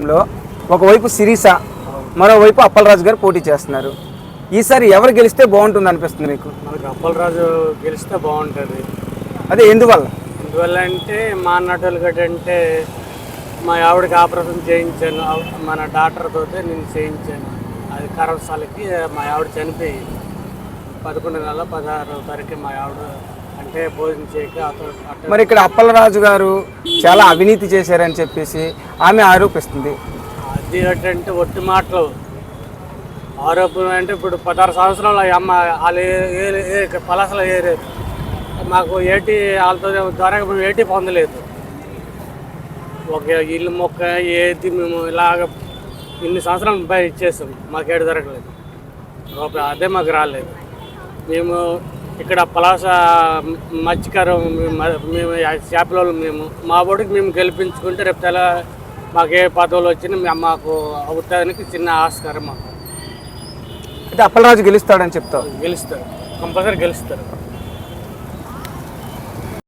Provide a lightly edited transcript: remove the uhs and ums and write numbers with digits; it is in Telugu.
నియోజకవర్గంలో ఒకవైపు శిరీష, మరోవైపు అప్పలరాజు గారు పోటీ చేస్తున్నారు. ఈసారి ఎవరు గెలిస్తే బాగుంటుంది అనిపిస్తుంది మీకు? మనకు అప్పలరాజు గెలిస్తే బాగుంటుంది. అదే ఎందువల్ల? ఎందువల్ల అంటే మా అన్నటోళ్ళు అంటే మా ఆవిడకి ఆపరేషన్ చేయించాను, మన డాక్టర్తో నేను చేయించాను. అది కరవసాలకి మా ఆవిడ చనిపోయి 11 నెలల 16వ తారీఖు మా ఆవిడ అంటే భోజనం చేయక మరి ఇక్కడ అప్పలరాజు గారు చాలా అవినీతి చేశారని చెప్పేసి ఆమె ఆరోపిస్తుంది. అది ఏంటంటే ఒట్టి మాటలు ఆరోపణ. అంటే ఇప్పుడు 16 సంవత్సరాలు అమ్మ వాళ్ళు పలాసలో మాకు ఏటీ వాళ్ళతో ద్వారా ఏటీ పొందలేదు. ఒక ఇల్లు మొక్క ఏది మేము ఇలాగ ఇన్ని సంవత్సరాలు పై ఇచ్చేసాం, మాకు ఏడు దొరకలేదు, అదే మాకు రాలేదు. మేము ఇక్కడ పలాస మత్స్యకారం మేము చేపల మేము మా బోడికి మేము గెలిపించుకుంటే రేపు తెల మాకు ఏ పదవులు వచ్చినా మాకు అవుతానికి చిన్న ఆస్కారం. మాకు అయితే అప్పలరాజు గెలుస్తాడని చెప్తావు? గెలుస్తారు, కంపల్సరీ గెలుస్తారు.